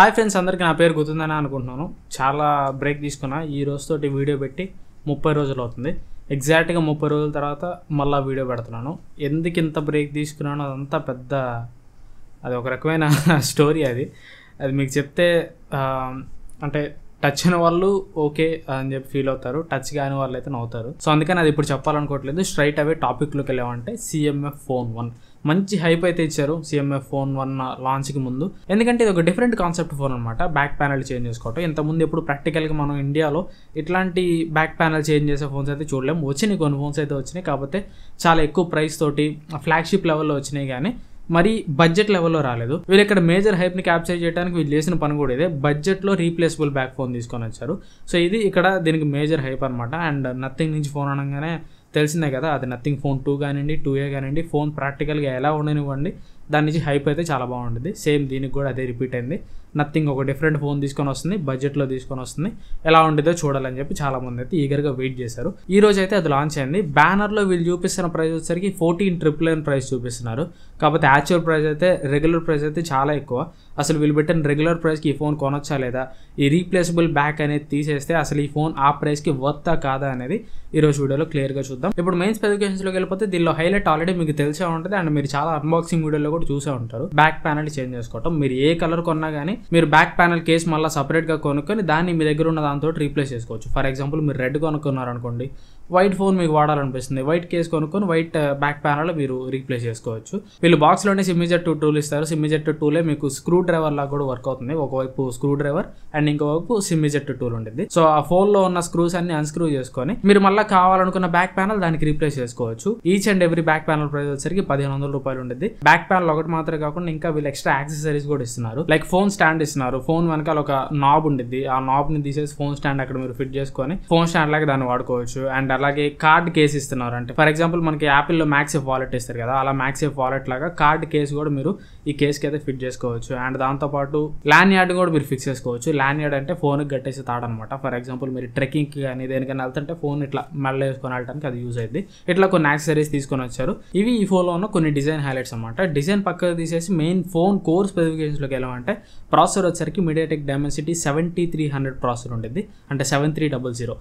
Hi friends, అందరికీ నా పేరు గుర్తుందని అనుకుంటున్నాను. చాలా బ్రేక్ తీసుకున్నా. ఈ రోజుతోటి వీడియో పెట్టి 30 రోజులు అవుతుంది. ఎగ్జాక్ట్గా 30 రోజుల తర్వాత మళ్ళీ వీడియో పెడుతున్నాను. ఎందుకు ఇంత బ్రేక్ తీసుకున్నాను అదంతా పెద్ద అది ఒక రకమైన స్టోరీ. అది మీకు చెప్తే అంటే టచ్ అయిన వాళ్ళు ఓకే అని చెప్పి ఫీల్ అవుతారు, టచ్ కాని వాళ్ళు అయితే నవ్వుతారు. సో అందుకని అది ఇప్పుడు చెప్పాలనుకోవట్లేదు. స్ట్రైట్ అవే టాపిక్లోకి వెళ్ళామంటే CMF Phone 1 మంచి హైప్ అయితే ఇచ్చారు CMF Phone 1 లాంచ్కి ముందు. ఎందుకంటే ఇది ఒక డిఫరెంట్ కాన్సెప్ట్ ఫోన్ అనమాట. బ్యాక్ ప్యానల్ చేంజ్ చేసుకోవటం ఇంతకుముందు ఎప్పుడు ప్రాక్టికల్గా మనం ఇండియాలో ఇట్లాంటి బ్యాక్ ప్యానల్ చేంజ్ చేసే ఫోన్స్ అయితే చూడలేము. వచ్చినాయి, కొన్ని ఫోన్స్ అయితే వచ్చినాయి, కాకపోతే చాలా ఎక్కువ ప్రైస్ తోటి ఫ్లాగ్షిప్ లెవెల్లో వచ్చినాయి, కానీ మరి బడ్జెట్ లెవెల్లో రాలేదు. వీళ్ళు ఇక్కడ మేజర్ హైప్ని క్యాప్చర్ చేయడానికి వీళ్ళు చేసిన పని కూడా ఇదే, బడ్జెట్లో రీప్లేసబుల్ బ్యాక్ ఫోన్ తీసుకొని వచ్చారు. సో ఇది ఇక్కడ దీనికి మేజర్ హైప్ అనమాట. అండ్ నథింగ్ నుంచి ఫోన్ అనగానే తెలిసిందే కదా, అది నథింగ్ ఫోన్ 2 కానివ్వండి 2A కానివ్వండి, ఫోన్ ప్రాక్టికల్గా ఎలా ఉండనివ్వండి దాని నుంచి హైప్ అయితే చాలా బాగుంటుంది. సేమ్ దీనికి కూడా అదే రిపీట్ అయింది. నథింగ్ ఒక డిఫరెంట్ ఫోన్ తీసుకొని వస్తుంది, బడ్జెట్లో తీసుకొని వస్తుంది, ఎలా ఉంటుందో చూడాలని చెప్పి చాలామంది అయితే ఈగర్గా వెయిట్ చేశారు. ఈ రోజు అయితే అది లాంచ్ అయింది. బ్యానర్లో వీళ్ళు చూపిస్తున్న ప్రైస్ వచ్చేసరికి 14,999 ప్రైస్ చూపిస్తున్నారు. కాకపోతే యాక్చువల్ ప్రైస్ అయితే రెగ్యులర్ ప్రైస్ అయితే చాలా ఎక్కువ. అసలు వీళ్ళు పెట్టిన రెగ్యులర్ ప్రైస్కి ఈ ఫోన్ కొనొచ్చా లేదా, ఈ రీప్లేసబుల్ బ్యాక్ అనేది తీసేస్తే అసలు ఈ ఫోన్ ఆ ప్రైస్కి వర్తా కాదా అనేది ఈరోజు వీడియోలో క్లియర్గా చూద్దాం. ఇప్పుడు మెయిన్ స్పెసిఫికేషన్స్లోకి వెళ్ళిపోతే దీనిలో హైలైట్ ఆల్రెడీ మీకు తెలిసే ఉంటుంది అండ్ మీరు చాలా అన్బాక్సింగ్ వీడియోలో కూడా చూసే ఉంటారు. బ్యాక్ ప్యానల్ చేంజ్ చేసుకోవటం, మీరు ఏ కలర్ కొన్నా కానీ మీరు బ్యాక్ ప్యానల్ కేసు మళ్ళీ సపరేట్గా కొనుక్కొని దాన్ని మీ దగ్గర ఉన్న దాంతో రీప్లేస్ చేసుకోవచ్చు. ఫర్ ఎగ్జాంపుల్ మీరు రెడ్ కొనుక్కున్నారనుకోండి, వైట్ ఫోన్ మీకు వాడాలనిపిస్తుంది, వైట్ కేసు కొనుక్కొని వైట్ బ్యాక్ ప్యానల్ మీరు రీప్లేస్ చేసుకోవచ్చు. వీళ్ళు బాక్స్లోనే సిమ్మిజెట్ టూల్ ఇస్తారు. సిమ్మిజెట్ టూలే మీకు స్క్రూ డ్రైవర్ లాగా కూడా వర్క్ అవుతుంది. ఒకవైపు స్క్రూ డ్రైవర్ అండ్ ఇంకోవైపు సిమ్మిజెట్ టూల్ ఉంటుంది. సో ఆ ఫోన్లో ఉన్న స్క్రూస్ అన్ని అన్స్క్రూ చేసుకొని మీరు మళ్ళీ కావాలనుకున్న బ్యాక్ ప్యానల్ దానికి రీప్లేస్ చేసుకోవచ్చు. Each and every back panel price వచ్చేసరికి 1,500 రూపాయలు ఉంటుంది. బ్యాక్ ప్యానల్ ఒకటి మాత్రమే కాకుండా ఇంకా వీళ్ళు ఎక్స్ట్రా యాక్సెసరీస్ కూడా ఇస్తున్నారు. లైక్ ఫోన్ స్టాండ్ ఇస్తున్నారు. ఫోన్ వెనకాల ఒక నాబ్ ఉంటుంది, ఆ నాబ్ ని తీసేసి ఫోన్ స్టాండ్ అక్కడ మీరు ఫిట్ చేసుకొని ఫోన్ స్టాండ్ లాగా దాన్ని వాడుకోవచ్చు. అండ్ అలాగే కార్డ్ కేసు ఇస్తున్నారు. అంటే ఫర్ ఎగ్జాంపుల్ మనకి యాపిల్లో మ్యాక్సేఫ్ వాలెట్ ఇస్తారు కదా, అలా మ్యాక్సేఫ్ వాలెట్ లాగా కార్డ్ కేసు కూడా మీరు ఈ కేసుకి అయితే ఫిట్ చేసుకోవచ్చు. అండ్ దాంతోపాటు ల్యాన్ యార్డ్ కూడా మీరు ఫిక్స్ చేసుకోవచ్చు. ల్యాన్ యార్డ్ అంటే ఫోన్కి కట్టేసి తాడనమాట. ఫర్ ఎగ్జాంపుల్ మీరు ట్రెక్కింగ్కి కానీ దేనికైనా వెళ్తుంటే ఫోన్ ఇట్లా మెల్ల వేసుకొని వెళ్ళడానికి అది యూజ్ అయింది. ఇట్లా కొన్ని యాక్సెసరీస్ తీసుకొని వచ్చారు. ఇవి ఈ ఫోన్లో ఉన్న కొన్ని డిజైన్ హైలైట్స్ అనమాట. డిజైన్ పక్కకు తీసేసి మెయిన్ ఫోన్ కోర్ స్పెసిఫికేషన్స్లోకి వెళ్ళామంటే ప్రాసెసర్ వచ్చేసరికి మీడియాటెక్ డైమెన్సిటీ 7300 ప్రాసెసర్ ఉంటుంది. అంటే 7300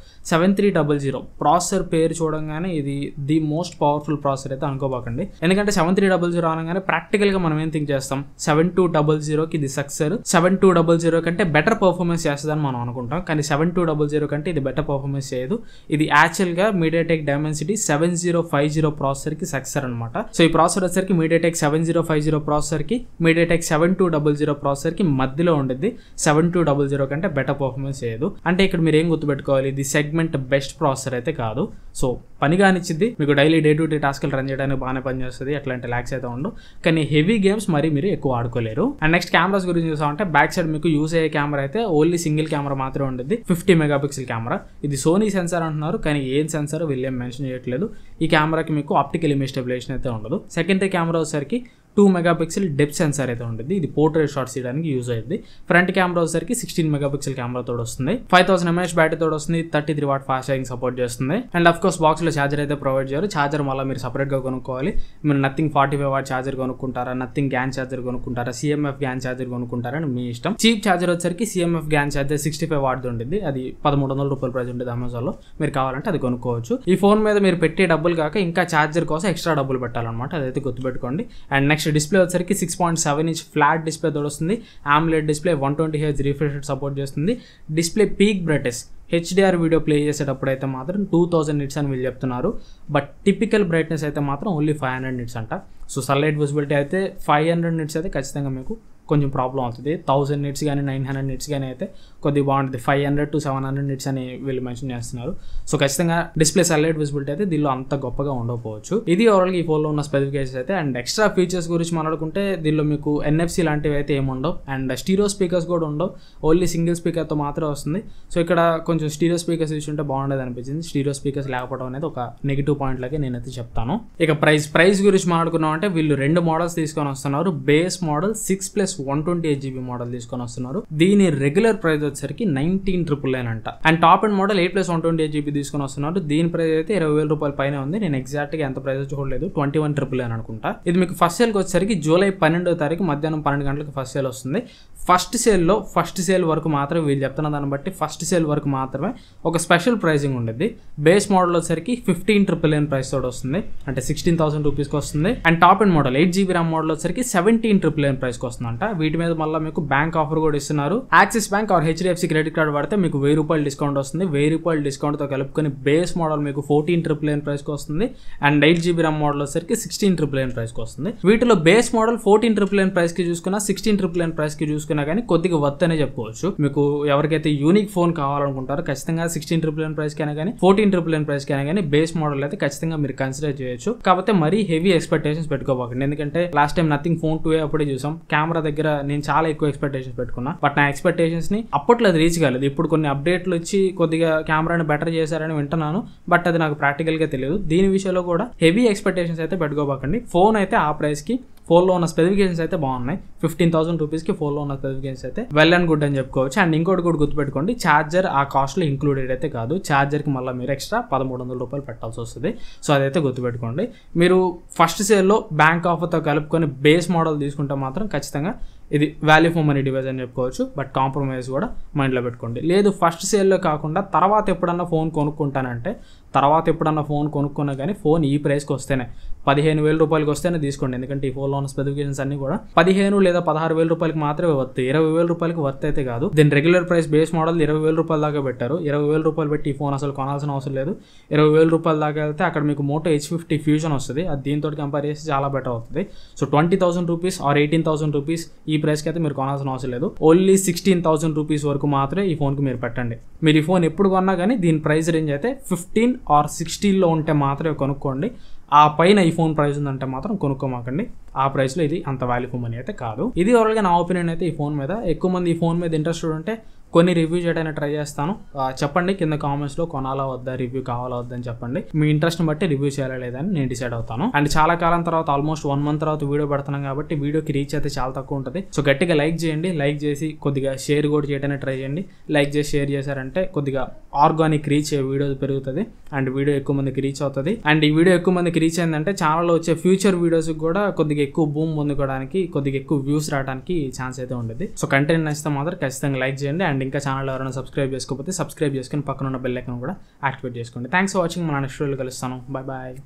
ప్రాసెసర్ పేరు చూడంగానే ఇది ది మోస్ట్ పవర్ఫుల్ ప్రాసెసర్ అయితే అనుకోబాకండి. ఎందుకంటే 7300 అనగానే ప్రాక్టికల్గా మనం ఏం థింక్ చేస్తాం, 7200కి ఇది సక్సెసర్, 7200 కంటే బెటర్ పర్ఫార్మెన్స్ చేస్తుందని మనం అనుకుంటాం. కానీ 7200 కంటే ఇది బెటర్ పర్ఫార్మెన్స్ చేయదు. ఇది యాక్చువల్గా మీడియాటెక్ డైమెన్సిటీ 7050 ప్రాసెసర్కి సక్సెసర్ అనమాట. సో ఈ ప్రాసెసర్ వచ్చేసరికి మీడియాటెక్ 7050 ప్రాసెసర్కి మీడియాటెక్ 7200 ప్రాసెసర్కి మధ్యలో ఉండేది. 7200 కంటే బెటర్ పర్ఫార్మెన్స్ చేయదు. అంటే ఇక్కడ మీరు ఏం గుర్తుపెట్టుకోవాలి, ఇది సెగ్మెంట్ బెస్ట్ ప్రాసెసర్ అయితే కాదు. సో పని కానిచ్చింది, మీకు డైలీ డే టు డే టాస్క్లు రన్ చేయడానికి బాగానే పనిచేస్తుంది, అట్లాంటి ల్యాక్స్ అయితే ఉండవు. కానీ హెవీ గేమ్స్ మరి మీరు ఎక్కువ ఆడుకోలేరు. అండ్ నెక్స్ట్ కెమెరాస్ గురించి చూసామంటే బ్యాక్ సైడ్ మీకు యూజ్ అయ్యే కెమెరా అయితే ఓన్లీ సింగిల్ కెమెరా మాత్రమే ఉంటుంది, 50 మెగాపిక్సెల్ కెమెరా. ఇది సోనీ సెన్సార్ అంటున్నారు, కానీ ఏం సెన్సార్ వీళ్ళేం మెన్షన్ చేయట్లేదు. ఈ కెమెరాకి మీకు ఆప్టికల్ ఇమేజ్ స్టెబిలైజేషన్ అయితే ఉండదు. సెకండరీ కెమెరా వచ్చేసరికి 2 మెగాపిక్సెల్ డెప్త్ సెన్సార్ అయితే ఉంటుంది. ఇది పోర్ట్రేట్ షాట్స్ తీయడానికి యూజ్ అయ్యింది. ఫ్రంట్ కెమెరా వచ్చేసరికి 16 మెగాపిక్సెల్ కెమెరా తోడు వస్తుంది. 5000 mAh బ్యాటరీ తోడు వస్తుంది. 33 వాట్ ఫాస్ట్ ఛార్జింగ్ సపోర్ట్ చేస్తుంది. అండ్ అఫ్ కోర్స్ బాక్స్ లో ఛార్జర్ అయితే ప్రొవైడ్ చేయాలి. ఛార్జర్ మళ్ళీ మీరు సపరేట్ గా కొనుక్కోవాలి. మీరు నథింగ్ 45 వాట్ ఛార్జర్ కొనుక్కుంటారా, నథింగ్ గ్యాన్ ఛార్జర్ కొనుక్కుంటారా, CMF గ్యాన్ ఛార్జర్ కొనుక్కుంటారా అని మీ ఇష్టం. చీప్ ఛార్జర్ వచ్చేసరికి CMF గ్యాన్ ఛార్జర్ 65 వాట్ ఉంటుంది. అది 1300 రూపాయల ప్రైస్ ఉంటుంది అమెజాన్ లో. మీరు కావాలంటే అది కొనుక్కోవచ్చు. ఈ ఫోన్ మీద మీరు పెట్టే డబ్బులు కాక ఇంకా ఛార్జర్ కోసం ఎక్స్ట్రా డబ్బులు పెట్టాలన్నమాట, అదైతే గుర్తుపెట్టుకోండి. అండ్ నెక్స్ట్ డిస్ప్లే వచ్చేసరికి 6.7 ఇంచ్ ఫ్లాట్ డిస్ప్లే తోడు వస్తుంది. AMOLED display 120Hz refresh rate support చేస్తుంది. Display peak brightness HDR video play చేసేటప్పుడు అయితే మాత్రం 2000 నిట్స్ అని వీళ్ళు చెప్తున్నారు. బట్ టిపికల్ బ్రైట్నెస్ అయితే మాత్రం ఓన్లీ 500 నిట్స్ అంట. సో సన్లైట్ విజిబిలిటీ అయితే 500 నిట్స్ అయితే ఖచ్చితంగా మీకు కొంచెం ప్రాబ్లం అవుతుంది. 1000 నిట్స్ కానీ 900 నిట్స్ కానీ అయితే కొద్దిగా బాగుంటుంది. 500 to 700 నిట్స్ అని వీళ్ళు మెన్షన్ చేస్తున్నారు. సో ఖచ్చితంగా డిస్ప్లే సన్లైట్ విజిబిలిటీ అయితే దీనిలో అంత గొప్పగా ఉండకపోవచ్చు. ఇది ఓవరాల్గా ఈ ఫోన్లో ఉన్న స్పెసిఫికేషన్స్ అయితే. అండ్ ఎక్స్ట్రా ఫీచర్స్ గురించి మాట్లాడుకుంటే దీనిలో మీకు NFC లాంటివి అయితే ఏముండవు. అండ్ స్టీరియో స్పీకర్స్ కూడా ఉండవు, ఓన్లీ సింగిల్ స్పీకర్తో మాత్రమే వస్తుంది. సో ఇక్కడ కొంచెం స్టీరియో స్పీకర్స్ ఇచ్చుంటే బాగుండేది అనిపించింది. స్టీరియో స్పీకర్స్ లేకపోవడం అనేది ఒక నెగిటివ్ పాయింట్ లాగే నేనైతే చెప్తాను. ఇక ప్రైస్ గురించి మాట్లాడుకున్నాం అంటే వీళ్ళు 2 మోడల్స్ తీసుకొని వస్తున్నారు. బేస్ మోడల్ 6+128GB మోడల్ తీసుకొని వస్తున్నారు. దీని రెగ్యులర్ ప్రైస్ వచ్చేసరికి 19,999 అంట. And top and model 8+128GB తీసుకొని వస్తున్నారు. దీని ప్రైస్ అయితే 20,000 రూపాయల పైన ఉంది. నేను ఎగ్జాక్ట్ గా ఎంత ప్రైస్ చూడలేదు, 21,999 అనుకుంటా. ఇది మీకు ఫస్ట్ సేల్ కి వచ్చేసరికి జూలై 12వ తారీఖు మధ్యాహ్నం 12 గంటలకు ఫస్ట్ సేల్ వస్తుంది. ఫస్ట్ సేల్ వరకు మాత్రమే వీళ్ళు చెప్తున్న దాన్ని బట్టి ఫస్ట్ సేల్ వరకు మాత్రమే ఒక స్పెషల్ ప్రైజింగ్ ఉండేది. బేస్ మోడల్ వచ్చేసరికి 15,999 ప్రైస్ తోటి వస్తుంది, అంటే 16,000 రూపీస్కి వస్తుంది. And top and model 8GB RAM model వచ్చేసరికి 17,999 ప్రైస్కి వస్తుందంట. వీటి మీద మళ్ళీ మీకు బ్యాంక్ ఆఫర్ కూడా ఇస్తున్నారు. Axis bank or HDFC credit card వాడితే మీకు ₹1000 డిస్కౌంట్ వస్తుంది. ₹1000 డిస్కౌంట్తో కలుపుకొని బేస్ మోడల్ మీకు 14,999 ప్రైస్కి వస్తుంది. అండ్ 8GB ర్యామ్ మోడల్ వచ్చేసరికి 16,999 ప్రైస్కి వస్తుంది. వీటిలో బేస్ మోడల్ 14,999 ప్రైస్కి చూసుకున్నా 16,999 ప్రైస్కి చూసుకున్నా కానీ కొద్దిగా వర్త్ అనే చెప్పుకోవచ్చు. మీకు ఎవరికైతే యూనిక్ ఫోన్ కావాలనుకుంటారో ఖచ్చితంగా 16,999 ప్రైస్ కైనా కానీ 14,999 ప్రైస్ కైనా కానీ బేస్ మోడల్ అయితే ఖచ్చితంగా మీరు కన్సిడర్ చేయొచ్చు. కాకపోతే మరీ హెవీ ఎక్స్పెక్టేషన్స్ పెట్టుకోబాకండి. ఎందుకంటే లాస్ట్ టైం నథింగ్ ఫోన్ 2 అప్పుడే చూసాం. కెమెరా దగ్గర నేను చాలా ఎక్కువ ఎక్స్పెక్టేషన్స్ పెట్టుకున్నా, బట్ నా ఎక్స్పెక్టేషన్స్ ని అప్పట్లో అది రీచ్ కాలేదు. ఇప్పుడు కొన్ని అప్డేట్లు వచ్చి కొద్దిగా కెమెరాని బెటర్ చేశారని వింటున్నాను, బట్ అది నాకు ప్రాక్టికల్ గా తెలియదు. దీని విషయంలో కూడా హెవీ ఎక్స్పెక్టేషన్స్ అయితే పెట్టుకోబాకండి. ఫోన్ అయితే ఆ ప్రైస్ కి ఫోన్లో ఉన్న స్పెసిఫికేషన్స్ అయితే బాగున్నాయి. 15,000 రూపీస్కి ఫోన్లో ఉన్న స్పెసిఫికేషన్స్ అయితే వెల్ అండ్ గుడ్ అని చెప్పుకోవచ్చు. అండ్ ఇంకోటి కూడా గుర్తుపెట్టుకోండి, ఛార్జర్ ఆ కాస్ట్లో ఇంక్లూడెడ్ అయితే కాదు. ఛార్జర్కి మళ్ళీ మీరు ఎక్స్ట్రా ₹1,300 పెట్టాల్సి వస్తుంది. సో అదైతే గుర్తుపెట్టుకోండి. మీరు ఫస్ట్ సేల్లో బ్యాంక్ ఆఫర్తో కలుపుకొని బేస్ మోడల్ తీసుకుంటే మాత్రం ఖచ్చితంగా ఇది వాల్యూ ఫర్ మనీ డివైస్ అని చెప్పుకోవచ్చు. బట్ కాంప్రమైజ్ కూడా మైండ్లో పెట్టుకోండి. లేదు ఫస్ట్ సేల్లో కాకుండా తర్వాత ఎప్పుడన్నా ఫోన్ కొనుక్కుంటానంటే, తర్వాత ఎప్పుడన్నా ఫోన్ కొనుక్కున్నా కానీ ఫోన్ ఈ ప్రైస్కి వస్తేనే ₹15,000 వస్తేనే తీసుకోండి. ఎందుకంటే ఈ ఫోన్లో ఉన్న స్పెసిఫికేషన్స్ అన్ని కూడా 15 లేదా ₹16,000 మాత్రమే వర్త్. ₹20,000 వర్త్ అయితే కాదు. దీని రెగ్యులర్ ప్రైస్ బేస్ మోడల్ ₹20,000 దాకా పెట్టారు. ₹20,000 పెట్టి ఈ ఫోన్ అసలు కొనాల్సిన అవసరం లేదు. ₹20,000 దాకా వెళ్తే అక్కడ మీకు మోటో H50 ఫ్యూజన్ వస్తుంది. అది దీంతో కంపేర్ చేసి చాలా బెటర్ అవుతుంది. సో ₹20,000 ఆర్ ₹18,000 ఈ ప్రైస్కి అయితే మీరు కొనాల్సిన అవసరం లేదు. ఓన్లీ ₹16,000 వరకు మాత్రమే ఈ ఫోన్కి మీరు పెట్టండి. మీరు ఈ ఫోన్ ఎప్పుడు కొన్నా కానీ దీని ప్రైస్ రేంజ్ అయితే 15 ఆర్ 16లో ఉంటే మాత్రమే కొనుక్కోండి. ఆ పైన ఈ ఫోన్ ప్రైస్ ఉందంటే మాత్రం కొనుక్కోమాకండి. ఆ ప్రైస్లో ఇది అంత వాల్యూ ఫోన్ మనీ అయితే కాదు. ఇది ఓవరాల్గా నా ఒపీనియన్ అయితే ఈ ఫోన్ మీద. ఎక్కువ మంది ఈ ఫోన్ మీద ఇంట్రెస్టెడ్ ఉంటే కొన్ని రివ్యూ చేయడానికి ట్రై చేస్తాను. చెప్పండి కింద కామెంట్స్లో కొనాలా వద్దా, రివ్యూ కావాలా వద్దని చెప్పండి. మీ ఇంట్రెస్ట్ని బట్టి రివ్యూ చేయాలా లేదని నేను డిసైడ్ అవుతాను. అండ్ చాలా కాలం తర్వాత ఆల్మోస్ట్ 1 మంత్ తర్వాత వీడియో పెడుతున్నాం కాబట్టి వీడియోకి రీచ్ అయితే చాలా తక్కువ ఉంటుంది. సో గట్టిగా లైక్ చేయండి. లైక్ చేసి కొద్దిగా షేర్ కూడా చేయడానికి ట్రై చేయండి. లైక్ చేసి షేర్ చేశారంటే కొద్దిగా ఆర్గానిక్ రీచ్ వీడియో పెరుగుతుంది అండ్ వీడియో ఎక్కువ మందికి రీచ్ అవుతుంది. అండ్ ఈ వీడియో ఎక్కువ మందికి రీచ్ అయిందంటే ఛానల్లో వచ్చే ఫ్యూచర్ వీడియోస్ కూడా కొద్దిగా ఎక్కువ బూమ్ పొందుకోవడానికి, కొద్దిగా ఎక్కువ వ్యూస్ రావడానికి ఛాన్స్ అయితే ఉంటుంది. సో కంటెంట్ నచ్చితే మాత్రం ఖచ్చితంగా లైక్ చేయండి. అండ్ ఇంకా ఛానల్ ఎవరైనా సబ్స్క్రైబ్ చేసుకోకపోతే సబ్స్క్రైబ్ చేసుకుని పక్కన ఉన్న బెల్ ఐకాన్ కూడా యాక్టివేట్ చేసుకోండి. Thanks for watching. మన నెక్స్ట్ వీడియోలో కలుస్తాను. Bye bye.